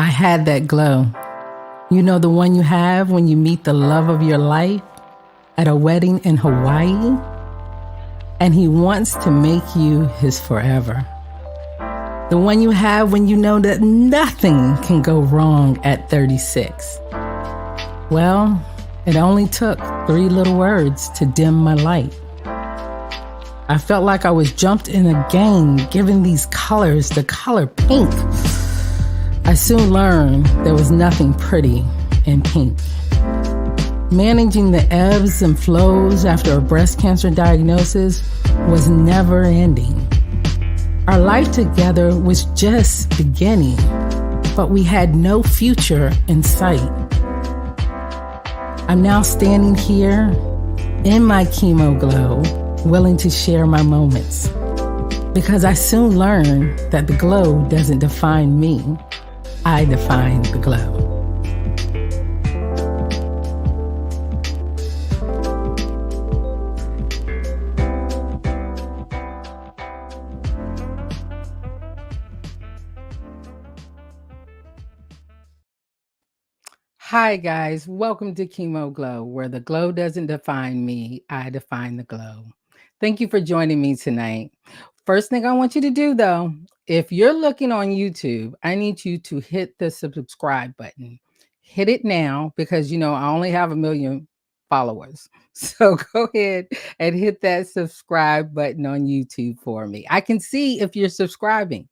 had that glow. You know, the one you have when you meet the love of your life at a wedding in Hawaii? And he wants to make you his forever. The one you have when you know that nothing can go wrong at 36. Well, it only took 3 little words to dim my light. I felt like I was jumped in a game, given these colors, the color pink. I soon learned there was nothing pretty in pink. Managing the ebbs and flows after a breast cancer diagnosis was never ending. Our life together was just beginning, but we had no future in sight. I'm now standing here in my chemo glow, willing to share my moments, because I soon learned that the glow doesn't define me. I define the glow. Hi guys, welcome to Chemo Glow, where the glow doesn't define me, I define the glow. Thank you for joining me tonight. First thing I want you to do though, if you're looking on YouTube, I need you to hit the subscribe button. Hit it now because I only have 1 million followers. So go ahead and hit that subscribe button on YouTube for me. I can see if you're subscribing.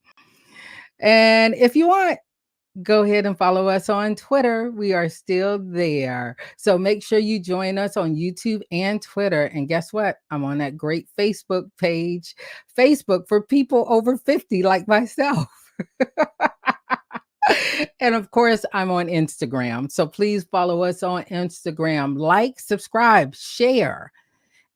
And if you want, go ahead and follow us on Twitter. We are still there. So make sure you join us on YouTube and Twitter. And guess what? I'm on that great Facebook page, Facebook for people over 50 like myself. And of course, I'm on Instagram. So please follow us on Instagram. Like, subscribe, share.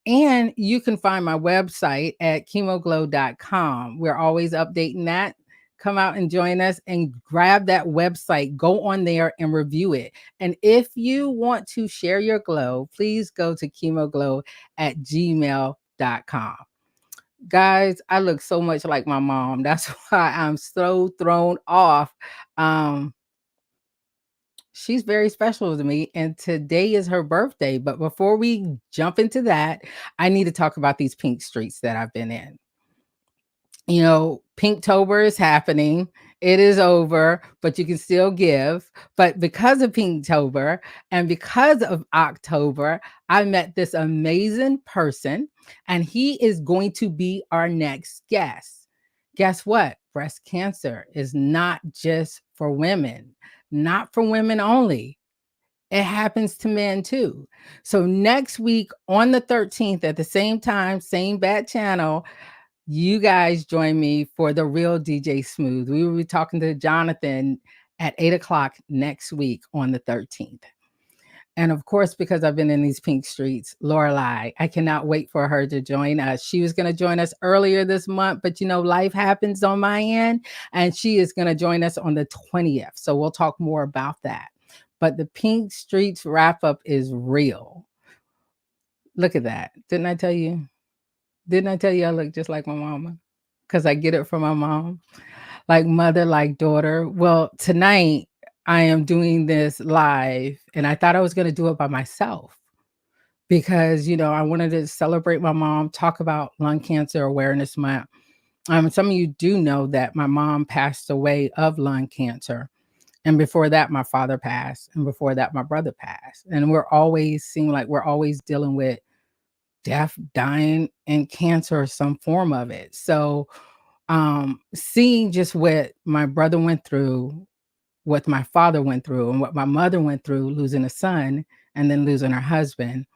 And you can find my website at chemoglow.com. We're always updating that. Come out and join us and grab that website. Go on there and review it. And if you want to share your glow, please go to chemoglow@gmail.com. Guys, I look so much like my mom. That's why I'm so thrown off. She's very special to me, and today is her birthday. But before we jump into that, I need to talk about these pink streets that I've been in. Pinktober is happening. It is over, but you can still give. But because of Pinktober and because of October, I met this amazing person, and he is going to be our next guest. Guess what? Breast cancer is not just for women, not for women only. It happens to men too. So next week on the 13th at the same time, same bat channel, you guys join me for The Real DJ Smooth. We will be talking to Jonathan at 8:00 next week on the 13th. And of course, because I've been in these pink streets, Lorelei, I cannot wait for her to join us. She was going to join us earlier this month, but life happens on my end, and she is going to join us on the 20th. So we'll talk more about that. But the pink streets wrap up is real. Look at that. Didn't I tell you? Didn't I tell you I look just like my mama? Because I get it from my mom. Like mother, like daughter. Well, tonight I am doing this live, and I thought I was going to do it by myself because, I wanted to celebrate my mom, talk about Lung Cancer Awareness Month. Some of you do know that my mom passed away of lung cancer. And before that, my father passed. And before that, my brother passed. And we're always dealing with death, dying, and cancer or some form of it. So seeing just what my brother went through, what my father went through, and what my mother went through, losing a son and then losing her husband,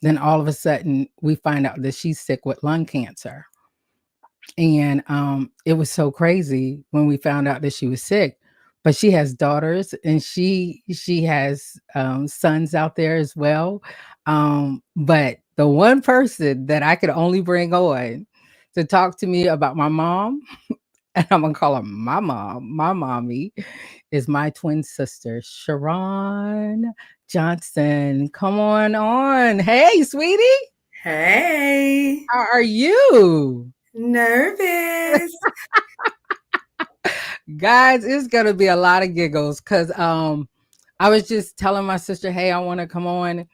then all of a sudden we find out that she's sick with lung cancer. And it was so crazy when we found out that she was sick. But she has daughters, and she has sons out there as well. But the one person that I could only bring on to talk to me about my mom, and I'm gonna call her my mom, my mommy, is my twin sister, Sheron Johnson. Come on. Hey, sweetie. Hey. How are you? Nervous. Guys, it's gonna be a lot of giggles because I was just telling my sister, hey, I want to come on.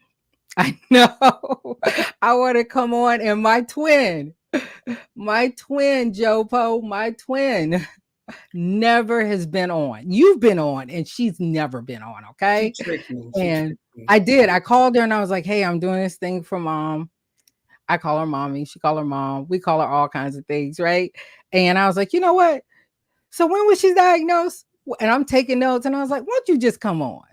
I know. I want to come on, and my twin, Jopo, my twin, never has been on. You've been on, and she's never been on, She okay? tricked me. She And tricked me. I did. I called her and I was like, hey, I'm doing this thing for mom. I call her mommy. She call her mom. We call her all kinds of things, right? And I was like, you know what? So when was she diagnosed? And I'm taking notes, and I was like, why don't you just come on?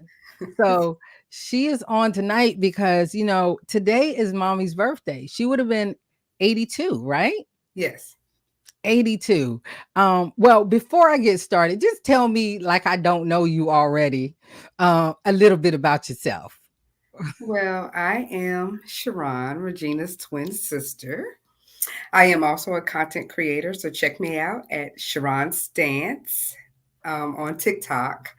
So she is on tonight because, today is mommy's birthday. She would have been 82, right? Yes. 82. Well, before I get started, just tell me, like I don't know you already, a little bit about yourself. Well, I am Sheron, Regina's twin sister. I am also a content creator, so check me out at Sheron Stance on TikTok.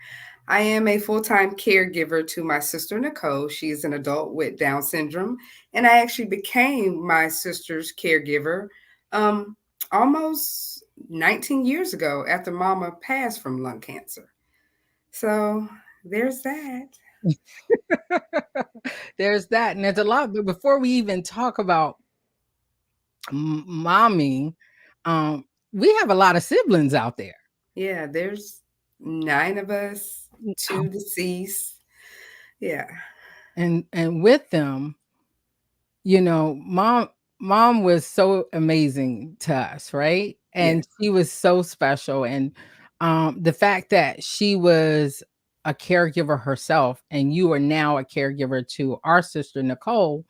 I am a full time caregiver to my sister Nicole. She is an adult with Down syndrome, and I actually became my sister's caregiver um, almost 19 years ago after Mama passed from lung cancer. So there's that. There's that, and there's a lot. But before we even talk about mommy, um, we have a lot of siblings out there. Yeah, there's 9 of us, 2 deceased. Yeah, And with them, mom was so amazing to us, right? yes, And she was so special. And the fact that she was a caregiver herself, and you are now a caregiver to our sister Nicole.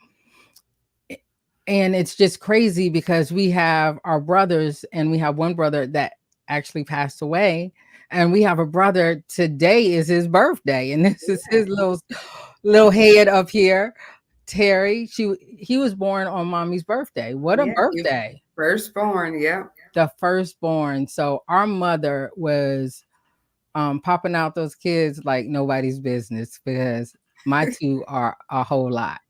And it's just crazy because we have our brothers, and we have one brother that actually passed away, and we have a brother, today is his birthday, and this is his little head up here, Terry. He was born on mommy's birthday. What a yeah, you birthday. firstborn, yeah. The firstborn. So our mother was popping out those kids like nobody's business, because my two are a whole lot.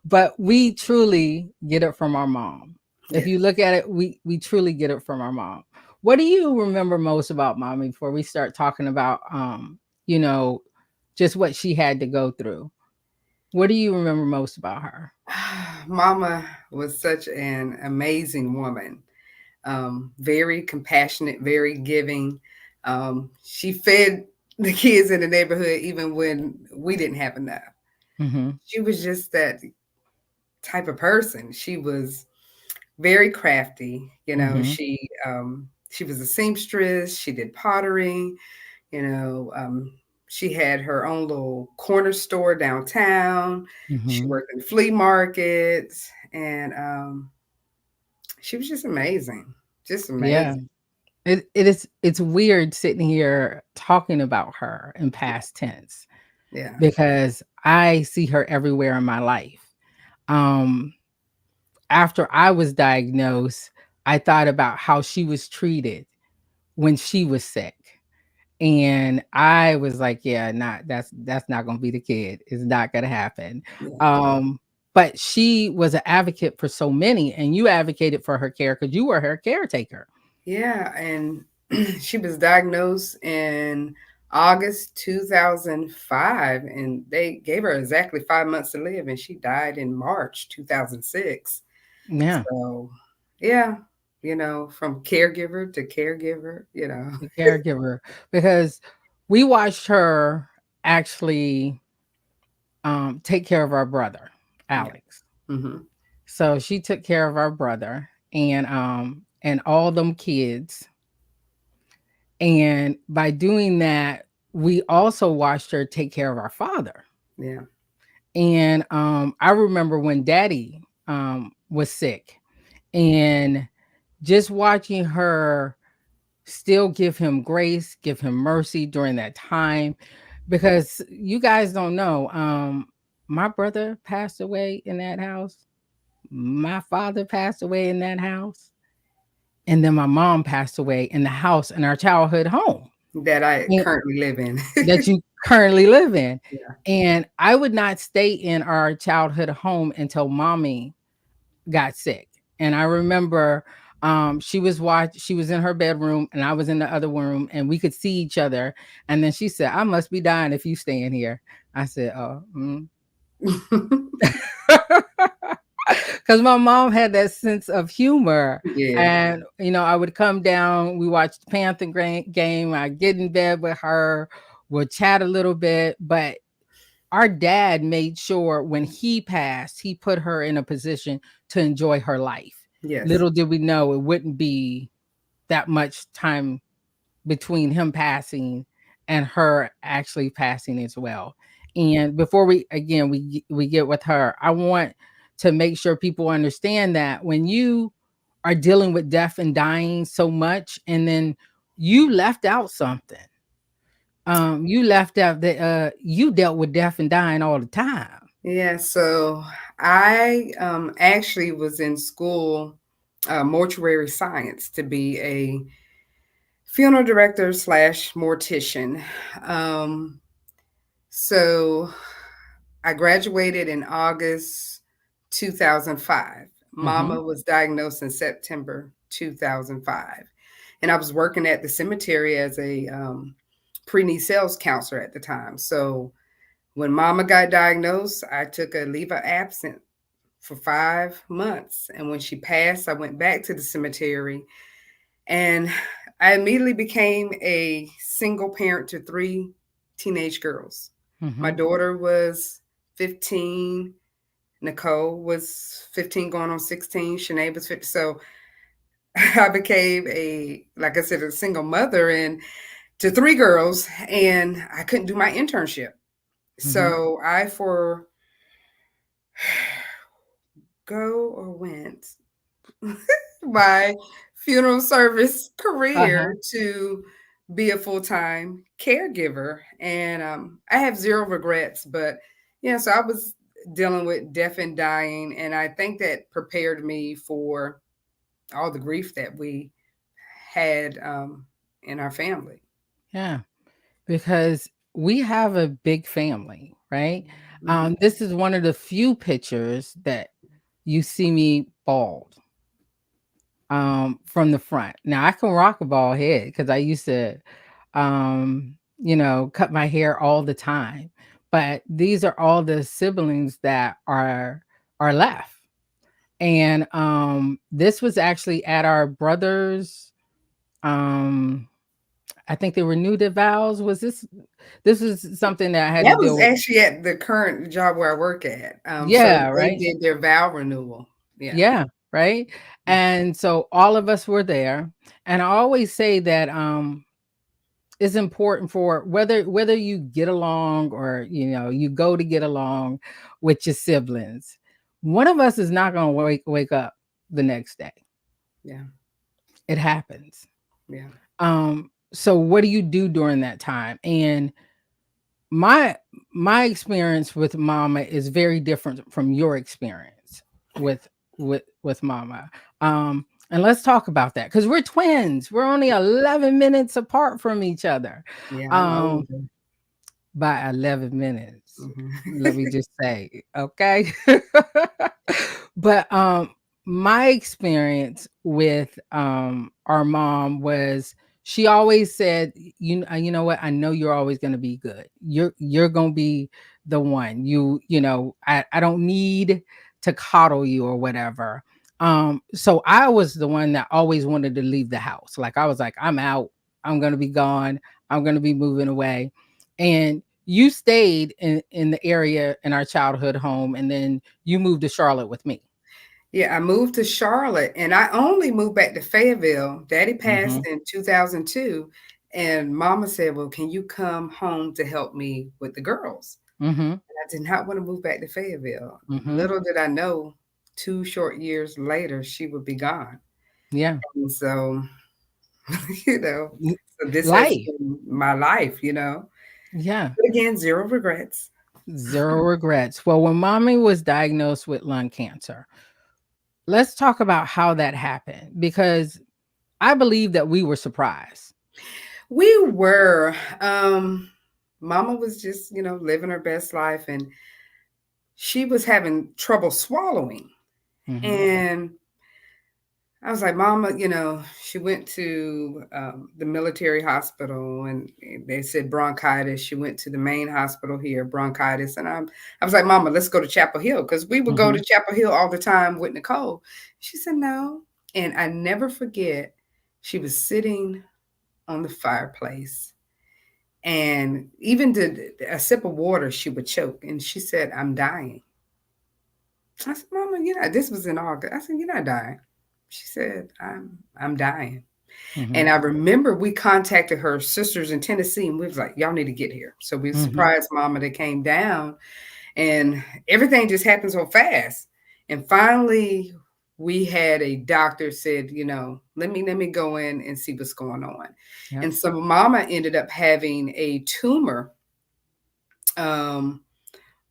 But we truly get it from our mom. If Yes. you look at it, we truly get it from our mom. What do you remember most about mommy before we start talking about you know, just what she had to go through? What do you remember most about her? Mama was such an amazing woman. Very compassionate, very giving. She fed the kids in the neighborhood even when we didn't have enough. Mhm. She was just that type of person. She was very crafty. Mhm. She was a seamstress. She did pottery. You know, she had her own little corner store downtown. She Mhm. worked in flea markets, and she was just amazing, just Yeah. amazing. It's weird sitting here talking about her in past tense, Yeah, because I see her everywhere in my life. Um After I was diagnosed, I thought about how she was treated when she was sick. And I was like, yeah, that's not gonna be the kid. It's not gonna happen. yeah, But she was an advocate for so many, and you advocated for her care because you were her caretaker. yeah. And she was diagnosed in August 2005, and they gave her exactly 5 months to live, and she died in March 2006. Yeah, So, yeah, from caregiver to caregiver, the caregiver. Because we watched her actually take care of our brother, Yeah. Alex. Hmm. So she took care of our brother, and all them kids. And by doing that, we also watched her take care of our father. Yeah. And I remember when daddy was sick, and just watching her still give him grace, give him mercy during that time. Because you guys don't know, my brother passed away in that house. My father passed away in that house. And then my mom passed away in the house in our childhood home That I and currently live in. that you currently live in. Yeah. And I would not stay in our childhood home until mommy got sick. And I remember She was in her bedroom and I was in the other room and we could see each other. And then she said, I must be dying if you staying here. I said, oh, because my mom had that sense of humor. Yeah. And, I would come down, we watched the game, I'd get in bed with her, we'll chat a little bit. But our dad made sure when he passed, he put her in a position to enjoy her life. Yes. Little did we know it wouldn't be that much time between him passing and her actually passing as well. And before we get with her, I want to make sure people understand that when you are dealing with death and dying so much, and then you left out something. You left out that you dealt with death and dying all the time. Yeah. So I actually was in school, mortuary science, to be a funeral director slash mortician. Um, so I graduated in August 2005. Hmm. Mama was diagnosed in September 2005. And I was working at the cemetery as a prenatal sales counselor at the time. So when Mama got diagnosed, I took a leave of absence for 5 months. And when she passed, I went back to the cemetery and I immediately became a single parent to three teenage girls. My Hmm. daughter was 15. Nicole was 15 going on 16. Shanae was 50. So I became like I said, a single mother and to three girls, and I couldn't do my internship. Hmm. So I went my funeral service Uh-huh. career to be a full time caregiver. And I have zero regrets, but yeah, so I was dealing with death and dying. And I think that prepared me for all the grief that we had in our family. Yeah. Because we have a big family, right? Mhm. This is one of the few pictures that you see me bald from the front. Now I can rock a bald head because I used to, cut my hair all the time. But these are all the siblings that are left. And this was actually at our brother's. Um, I think they renewed their vows. Was this? This was something that I had to That was deal with. actually at the current job where I work at. So Yeah, they right. did their vow renewal. Yeah. Yeah, right. And so all of us were there. And I always say that it's important for whether you get along or you go to get along with your siblings. One of us is not going to wake up the next day. Yeah. It happens. Yeah. So what do you do during that time? And my my experience with mama is very different from your experience with with mama. And let's talk about that because we're twins. We're only 11 minutes apart from each other. Yeah. I'm Um, older. by 11 minutes. Let Mhm. me just say, okay? But my experience with our mom was she always said, you know what? I know you're always going to be good. You're going to be the one. I don't need to coddle you or whatever. So I was the one that always wanted to leave the house. Like I was like, I'm out. I'm going to be gone. I'm going to be moving away. And you stayed in the area in our childhood home, and then you moved to Charlotte with me. Yeah, I moved to Charlotte and I only moved back to Fayetteville. Daddy passed Mhm, in 2002. And Mama said, well, can you come home to help me with the girls? mhm, And I did not want to move back to Fayetteville. mhm. Little did I know, 2 short years later, she would be gone. Yeah. And so, you know, L so this has Life. been my life. Yeah. But again, zero regrets. Zero regrets. Well, when mommy was diagnosed with lung cancer, let's talk about how that happened because I believe that we were surprised. We were. Mama was just, living her best life and she was having trouble swallowing. Mhm, And I was like, Mama, she went to the military hospital and they said bronchitis. She went to the main hospital here, bronchitis. And I was like, Mama, let's go to Chapel Hill because we would go to Mhm. Chapel Hill all the time with Nicole. She said, no. And I never forget, she was sitting on the fireplace and even did a sip of water, she would choke. And she said, I'm dying. I said, Mama, this was in August. I said, you're not dying. She said, I'm dying. And Mhm. I remember we contacted her sisters in Tennessee and we was like, y'all need to get here. So we Mhm. surprised Mama that came down and everything just happened so fast. And finally we had a doctor said, let me go in and see what's going on. Yep. And so Mama ended up having a tumor um,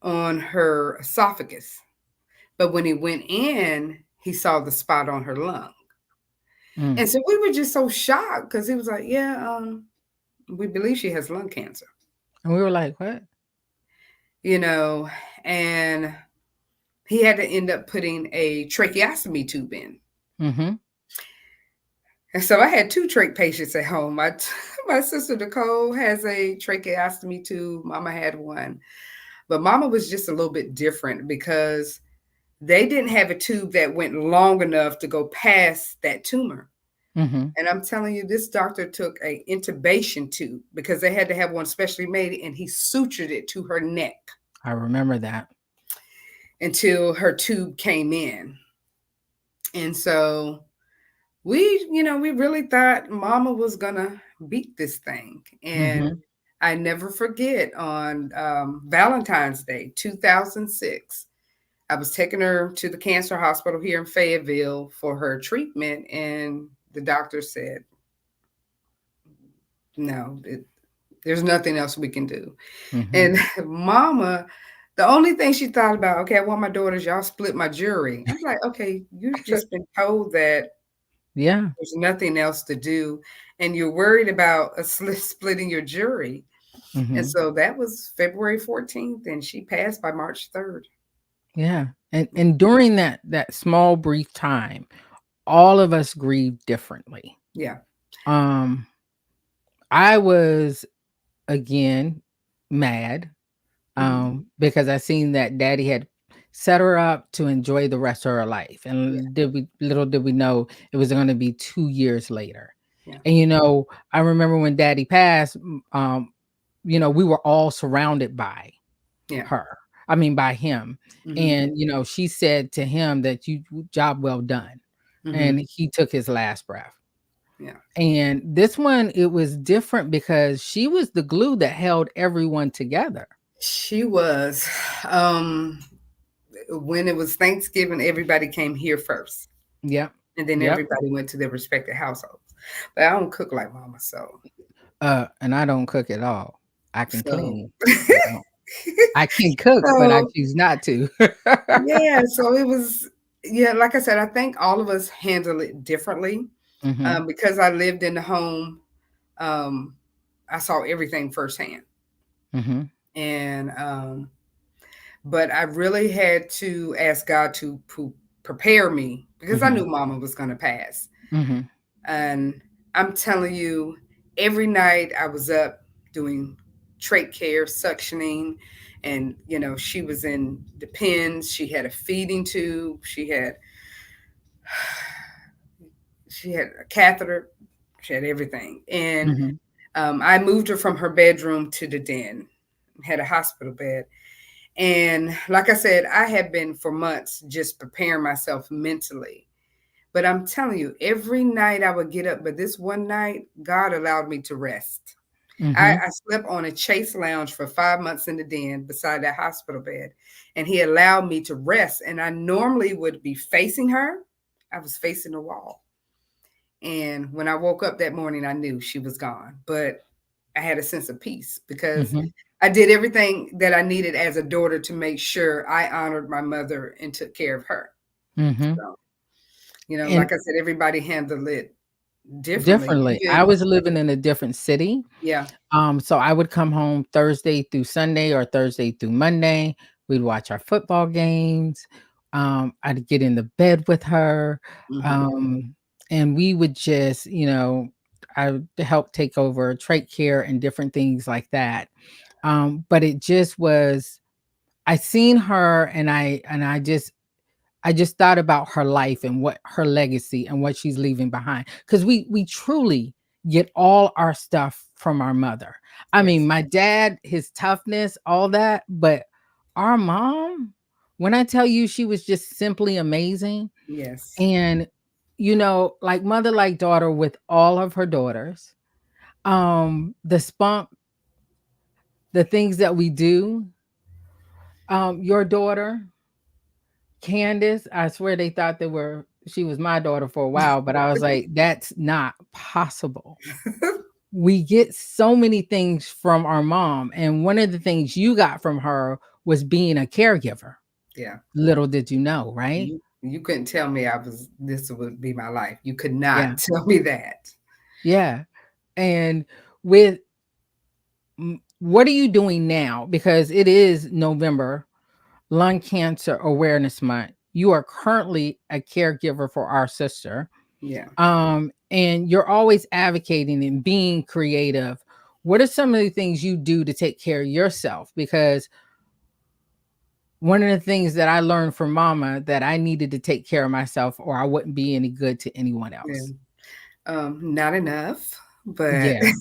on her esophagus. But when he went in, he saw the spot on her lung. Mm. And so we were just so shocked because he was like, yeah, we believe she has lung cancer, And we were like, "What?" you know, and he had to end up putting a tracheostomy tube in. Mhm. And so I had two trach patients at home. My sister Nicole has a tracheostomy tube. Mama had one. But Mama was just a little bit different because they didn't have a tube that went long enough to go past that tumor. Mhm. And I'm telling you, this doctor took a intubation tube because they had to have one specially made, and he sutured it to her neck I remember that. until her tube came in. And so we really thought Mama was gonna beat this thing. And Mhm. I never forget on Valentine's Day, 2006, I was taking her to the cancer hospital here in Fayetteville for her treatment, and the doctor said, "No, there's nothing else we can do." Mhm. And Mama, the only thing she thought about, okay, I want my daughters, y'all split my jury. I'm like, okay, you've just been told that Yeah. there's nothing else to do, and you're worried about splitting your jury. And Mhm. so that was February 14th, and she passed by March 3rd. Yeah. And during that small brief time, all of us grieved differently. Yeah. Um, I was again mad Hmm. because I seen that daddy had set her up to enjoy the rest of her life. Yeah. And little did we know it was going to be 2 years later. Yeah. And I remember when daddy passed, we were all surrounded by Yeah. her. I mean by him. Hmm. And she said to him that you job well done. Hmm. And he took his last breath. Yeah. And this one, it was different because she was the glue that held everyone together. She was. Um, when it was Thanksgiving, everybody came here first, Yep. and then Yep. everybody went to their respective households. But I don't cook like Mama, And I don't cook at all. I can so clean. I don't. I can cook, but I so choose not to. yeah. So it was. Yeah, like I said, I think all of us handle it differently. Mhm. Because I lived in the home, um, I saw everything firsthand, Mhm. and but I really had to ask God to prepare me because I knew Mhm. Mama was going to pass. Mhm. And I'm telling you, every night I was up doing trach care, suctioning, and she was in the pens. She had a feeding tube. She had a catheter. She had everything, and Mhm. I moved her from her bedroom to the den, had a hospital bed. And like I said, I had been for months just preparing myself mentally. But I'm telling you, every night I would get up, but this one night, God allowed me to rest. Mhm. I slept on a chase lounge for 5 months in the den beside that hospital bed, and He allowed me to rest. And I normally would be facing her, I was facing the wall. And when I woke up that morning, I knew she was gone. But I had a sense of peace because Mhm. I did everything that I needed as a daughter to make sure I honored my mother and took care of her. Mhm. So, And like I said, everybody handled it differently. differently. I Even was living in a different city. yeah. So I would come home Thursday through Sunday or Thursday through Monday. We'd watch our football games. I'd get in the bed with her. Hmm. and we would just, I would help take over trach care and different things like that. But it just was, I seen her, and I just thought about her life and what her legacy and what she's leaving behind, because we truly get all our stuff from our mother. I mean, Yes. my dad, his toughness, all that, but our mom, when I tell you, she was just simply amazing. Yes. And like mother like daughter with all of her daughters. The spunk, the things that we do. Your daughter, Candace, I swear they thought she was my daughter for a while, but I was like, that's not possible. We get so many things from our mom, and one of the things you got from her was being a caregiver. Yeah. Little did you know, right? You couldn't tell me this would be my life. You could not Yeah. tell me that. Yeah. And with what are you doing now? Because it is November, Lung Cancer Awareness Month. You are currently a caregiver for our sister. Yeah. And you're always advocating and being creative. What are some of the things you do to take care of yourself? Because one of the things that I learned from mama, that I needed to take care of myself or I wouldn't be any good to anyone Yeah. else. Not enough, but Yeah.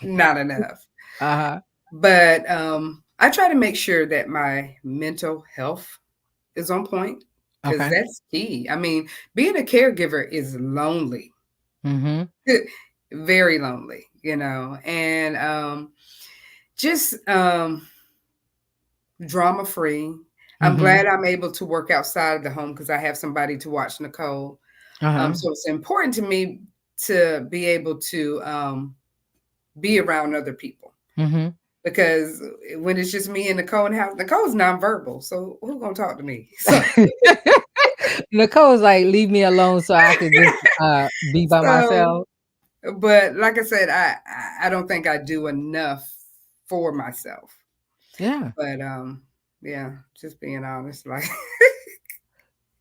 not enough. Uh-huh. But I try to make sure that my mental health is on point, because Okay. that's key. I mean, being a caregiver is lonely, Mm-hmm. very lonely, and just drama free. I'm Mm-hmm. glad I'm able to work outside of the home because I have somebody to watch Nicole. Uh-huh. So it's important to me to be able to be around other people, Mm-hmm. because when it's just me and Nicole in the house, Nicole's nonverbal. So who's gonna talk to me? So Nicole's like, leave me alone so I could just be by so myself. but like I said, I don't think I do enough for myself. Yeah. But yeah, just being honest, like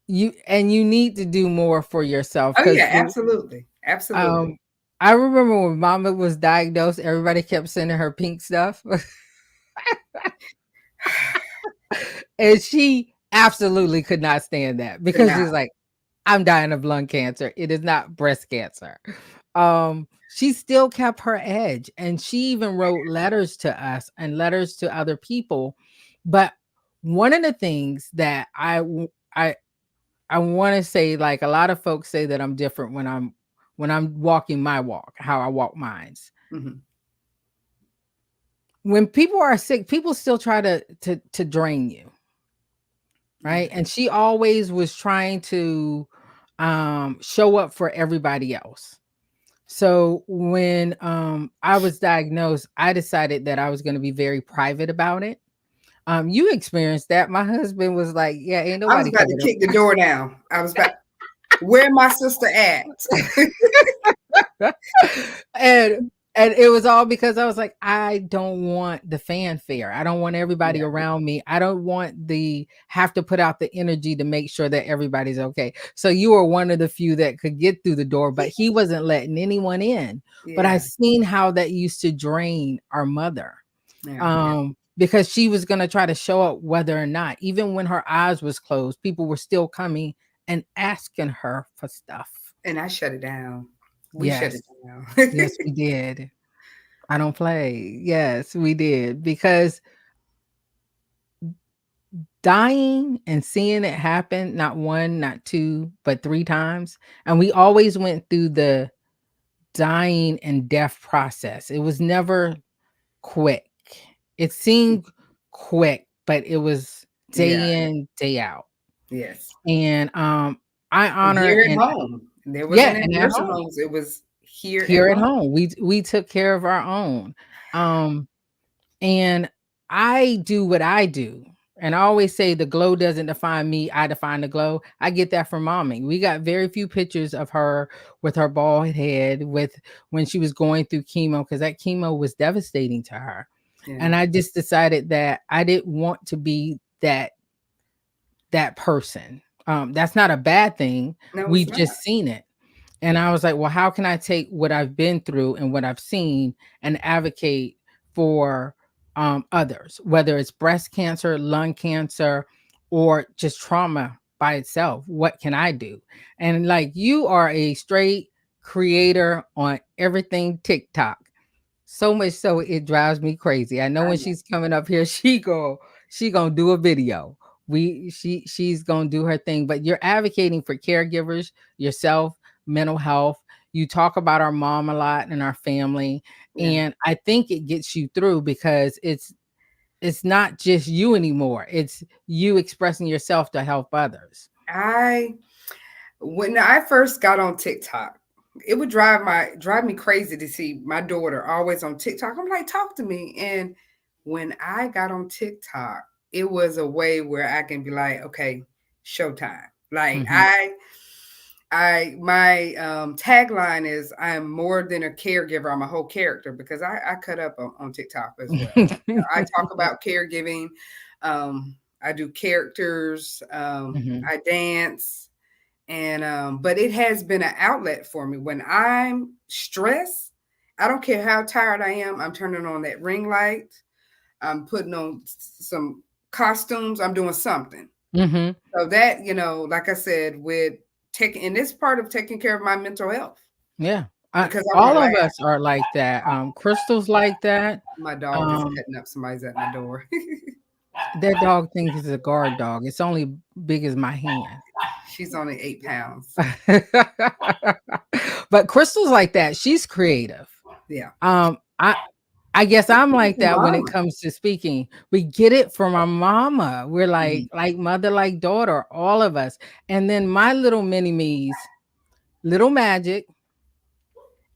You need to do more for yourself, oh because yeah, absolutely. Absolutely. um I remember when mama was diagnosed, everybody kept sending her pink stuff. And she absolutely could not stand that, Could because not. she's like, I'm dying of lung cancer. It is not breast cancer. She still kept her edge, and she even wrote letters to us and letters to other people. But one of the things that I want to say, like a lot of folks say that I'm different when I'm walking my walk, how I walk mine. Mhm. When people are sick, people still try to drain you, right? Yeah. And she always was trying to show up for everybody else. So when I was diagnosed, I decided that I was going to be very private about it. You experienced that. My husband was like, "Yeah, ain't I was nobody about to coming kick the door down. I was about, where my sister at? up." and and it was all because I was like, I don't want the fanfare. I don't want everybody Yeah. around me. I don't want the have to put out the energy to make sure that everybody's okay. So you were one of the few that could get through the door, but he wasn't letting anyone in. But I Yeah. seen how that used to drain our mother. Yeah. Yeah. Because she was going to try to show up whether or not, even when her eyes was closed, people were still coming and asking her for stuff. And I shut it down. We shut Yes. it down. Yes, we did. I don't play. Yes, we did. Because dying and seeing it happen, not one, not two, but three times. And we always went through the dying and death process. It was never quick. It seemed quick, but it was Yeah. day in, day out. Yes. And I And honor here at and home. There yeah, wasn't in and at nursing home. homes. It was here at Here at home. home. We took care of our own. Um And I do what I do. And I always say the glow doesn't define me, I define the glow. I get that from mommy. We got very few pictures of her with her bald head, with when she was going through chemo, because that chemo was devastating to her. Yeah. And I just decided that I didn't want to be that person. That's not a bad thing. No, it's We've not. just seen it. And I was like, well, how can I take what I've been through and what I've seen and advocate for others, whether it's breast cancer, lung cancer, or just trauma by itself? What can I do? And like, you are a straight creator on everything TikTok. So much so it drives me crazy. I know I when know. she's coming up here, she gonna do a video. She's gonna do her thing. But you're advocating for caregivers, yourself, mental health. You talk about our mom a lot and our family, Yeah. and I think it gets you through because it's not just you anymore. It's you expressing yourself to help others. I When I first got on TikTok, it would drive me crazy to see my daughter always on TikTok. I'm like, talk to me. And when I got on TikTok, it was a way where I can be like, okay, showtime. Like Hmm. I my tagline is I'm more than a caregiver, I'm a whole character because I cut up on TikTok as well. I talk about caregiving. I do characters, Hmm. I dance, and but it has been an outlet for me when I'm stressed. I don't care how tired I am, I'm turning on that ring light, I'm putting on some costumes, I'm doing something. Hmm. So that, like I said, with taking, and this part of taking care of my mental health, Yeah. because I want All to of laugh. us are like that. Crystal's like that. My dog is Um, cutting up, somebody's at my door. That dog thinks it's a guard dog. It's only big as my hand. She's only 8 pounds. But Crystal's like that. She's creative. Yeah. Um, I I guess I'm like that when it Mama. comes to speaking. We get it from our mama. We're Mhm. like mother, like daughter, all of us. And then my little mini me's, little magic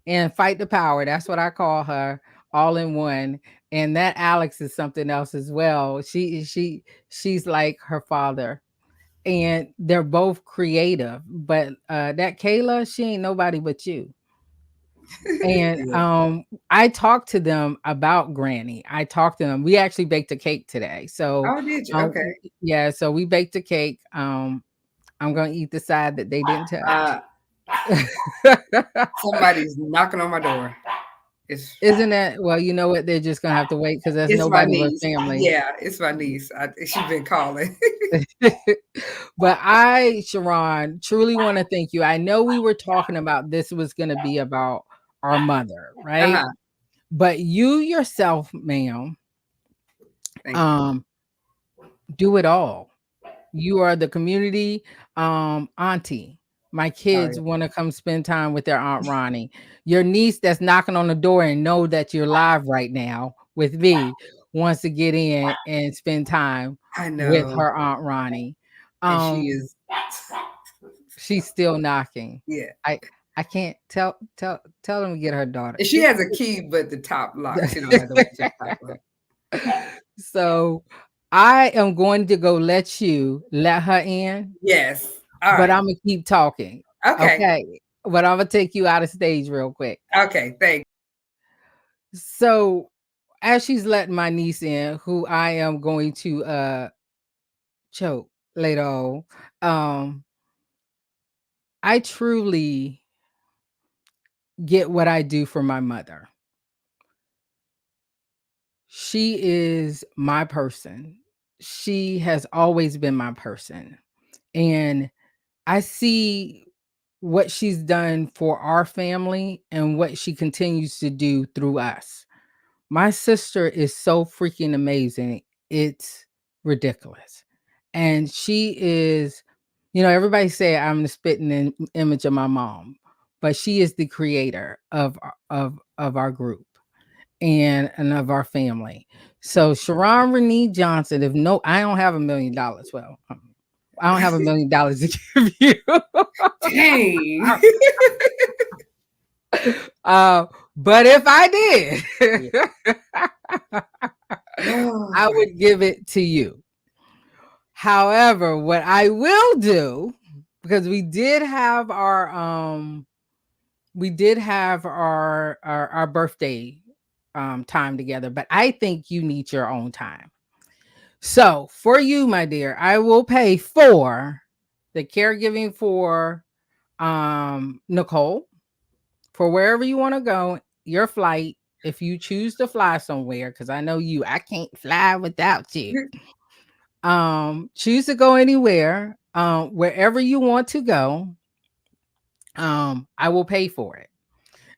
and fight the power. That's what I call her, all in one. And that Alex is something else as well. She's like her father, and they're both creative. But that Kayla, she ain't nobody but you. And Yeah. I talked to them about Granny. I talked to them. We actually baked a cake today. So Oh, did you? um Okay. yeah, so we baked a cake. I'm gonna eat the side that they didn't Uh, touch. Somebody's knocking on my door. It's Isn't that, well, you know what? They're just gonna have to wait because there's it's my nobody but niece. family. Yeah, it's my niece. She's been calling. But I, Sharon, truly want to thank you. I know we were talking about this was going to be about our mother, right? Uh-huh. But you yourself, ma'am, Thank you. um, do it all. You are the community auntie. My Oh, kids yeah. want to come spend time with their Aunt Ronnie. Your niece that's knocking on the door and know that you're live right now with me wants to get in and spend time I with know. her Aunt Ronnie. And she Um, is, she's still knocking. yeah. I I can't tell them to get her daughter. And she has a key, but the top lock. She don't have the top lock. So I am going to go let her in, Yes. All but right. I'm gonna keep talking. Okay. Okay. But I'm gonna take you out of stage real quick. Okay. Thank So as she's letting my niece in, who I am going to choke later on, um, I truly get what I do for my mother. She is my person. She has always been my person. And I see what she's done for our family and what she continues to do through us. My sister is so freaking amazing. It's ridiculous. And she is, everybody say I'm the spitting image of my mom, but she is the creator of our group and of our family. So Sheron Renee Johnson, if no, I don't have $1 million. Well, I don't have $1 million to give you. Dang. uh, but if I Yeah. did, Oh I my. would give it to you. However, what I will do, because we did have our birthday time together, but I think you need your own time. So for you, my dear, I will pay for the caregiving for Nicole, for wherever you want to go, your flight, if you choose to fly somewhere, because I know you, I can't fly without you. Choose to go anywhere, wherever you want to go. I will pay for it.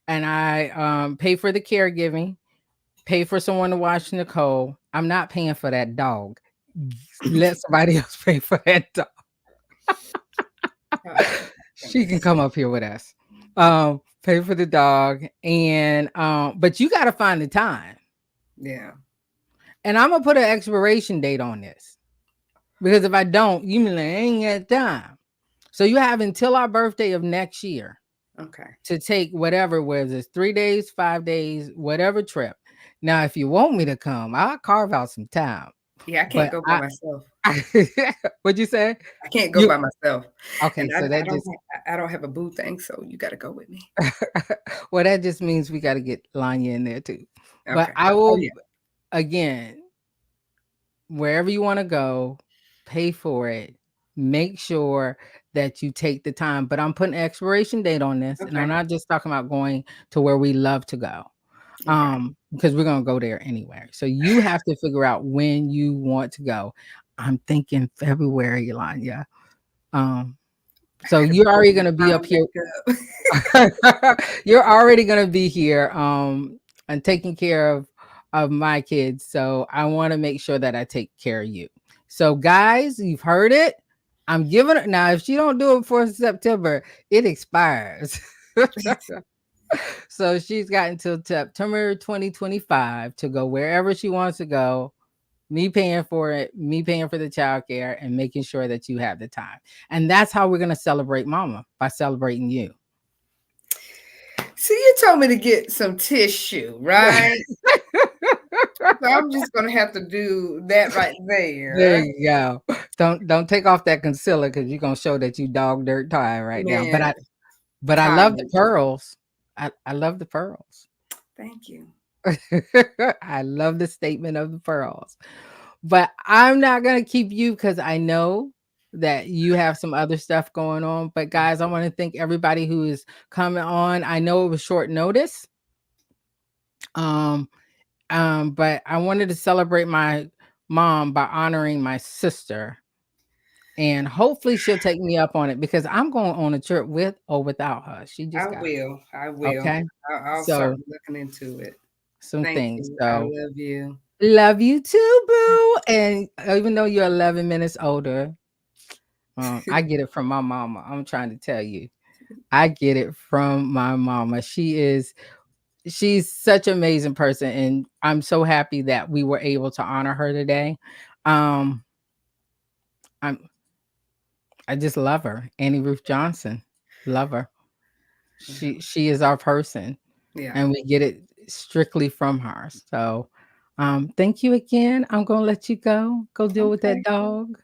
And I pay for the caregiving, pay for someone to watch Nicole. I'm not paying for that dog. Let somebody else pay for that dog. Oh, She can goodness. come up here with us. Pay for the dog, and but you got to find the time. Yeah. And I'm gonna put an expiration date on this because if I don't, you mean like, I ain't got time. So you have until our birthday of next year Okay. to take whatever, whether it's 3 days, 5 days, whatever trip. Now, if you want me to come, I'll carve out some time. Yeah, I can't But go by myself. what'd you say? I can't go You by myself, okay? and So that just I don't have a boo thing, so you got to go with me. well, that just means we got to get Lanya in there too. But Okay. I Oh will yeah. again, wherever you want to go, pay for it. Make sure that you take the time. But I'm putting an expiration date on this, and I'm Okay. not just talking about going to where we love to go. Okay. Because we're gonna go there anyway. So you have to figure out when you want to go. I'm thinking February, Lanya. Um, I so got to you're pull already my gonna be up phone here. back up. You're already gonna be here, and taking care of my kids. So I want to make sure that I take care of you. So guys, you've heard it. I'm giving it now. If she don't do it for September, it expires. So she's got until September 2025 to go wherever she wants to go. Me paying for it, me paying for the childcare, and making sure that you have the time. And that's how we're gonna celebrate Mama, by celebrating you. See, you told me to get some tissue, right? So I'm just gonna have to do that right There there, you go. Don't take off that concealer because you're gonna show that you dog dirt tired right now. man. But I love the Tired. pearls. I love the pearls. Thank you. I love the statement of the pearls. But I'm not gonna keep you because I know that you have some other stuff going on. But guys, I want to thank everybody who is coming on. I know it was short notice. Um, but I wanted to celebrate my mom by honoring my sister. And hopefully she'll take me up on it because I'm going on a trip with or without her. She I just got will. I will. okay. I'll start So looking into it. some Thank things. you. I So love you. love you too, boo. And even though you're 11 minutes older, I get it from my mama. I'm trying to tell you. I get it from my mama. She's such an amazing person. And I'm so happy that we were able to honor her today. Um, I'm I just love her. Annie Ruth Johnson. Love her. Yeah. She is our person Yeah. and we get it strictly from her. So thank you again. I'm gonna let you go deal with that Okay. dog.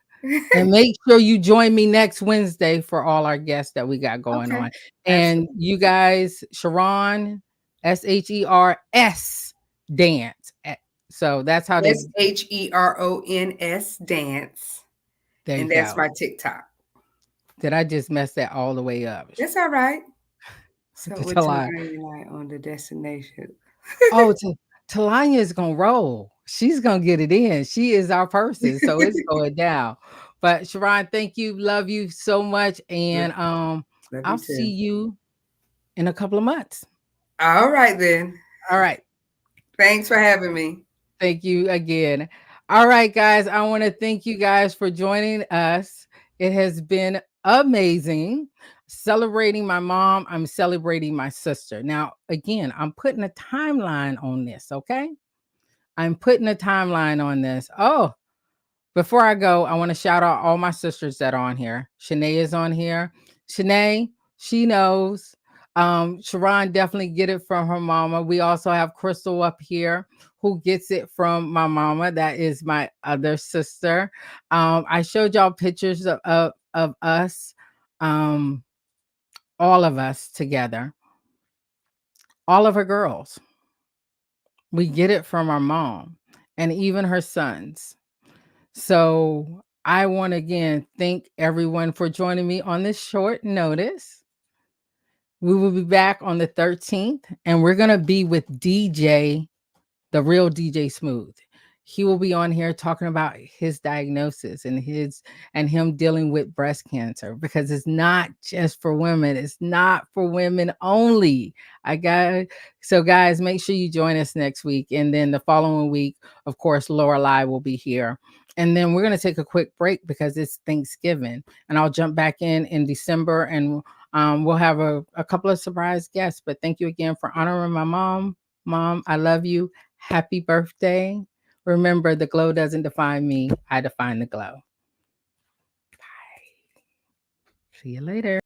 And make sure you join me next Wednesday for all our guests that we got going Okay. on. And Absolutely. you guys, Sheron, Shers dance. So that's how they SHERONS dance. there you And that's go. my TikTok. Did I just mess that all the way up? That's all right. So what Till time I are you like on the destination? oh, Talanya is gonna roll. She's gonna get it in. She is our person, so it's going down. But Sharon, thank you, love you so much, Love and love I'll you see too. you in a couple of months. All right then. All right. Thanks for having me. Thank you again. All right, guys. I want to thank you guys for joining us. It has been amazing celebrating my mom. I'm celebrating my sister. Now, again, I'm putting a timeline on this, okay? I'm putting a timeline on this. Oh, before I go, I want to shout out all my sisters that are on here. Shanae is on here. Shanae, she knows. Sharon definitely get it from her mama. We also have Crystal up here who gets it from my mama. That is my other sister. I showed y'all pictures of us, um, all of us together, all of her girls. We get it from our mom and even her sons. So I want to again thank everyone for joining me on this short notice. We will be back on the 13th, and we're going to be with DJ, the real DJ Smooth. He will be on here talking about his diagnosis and him dealing with breast cancer, because it's not just for women. It's not for women only. I got So guys, make sure you join us next week, and then the following week, of course, Lorelai will be here. And then we're going to take a quick break because it's Thanksgiving, and I'll jump back in December, and we'll have a couple of surprise guests. But thank you again for honoring my mom. Mom, I love you. Happy birthday. Remember, the glow doesn't define me, I define the glow. Bye. See you later.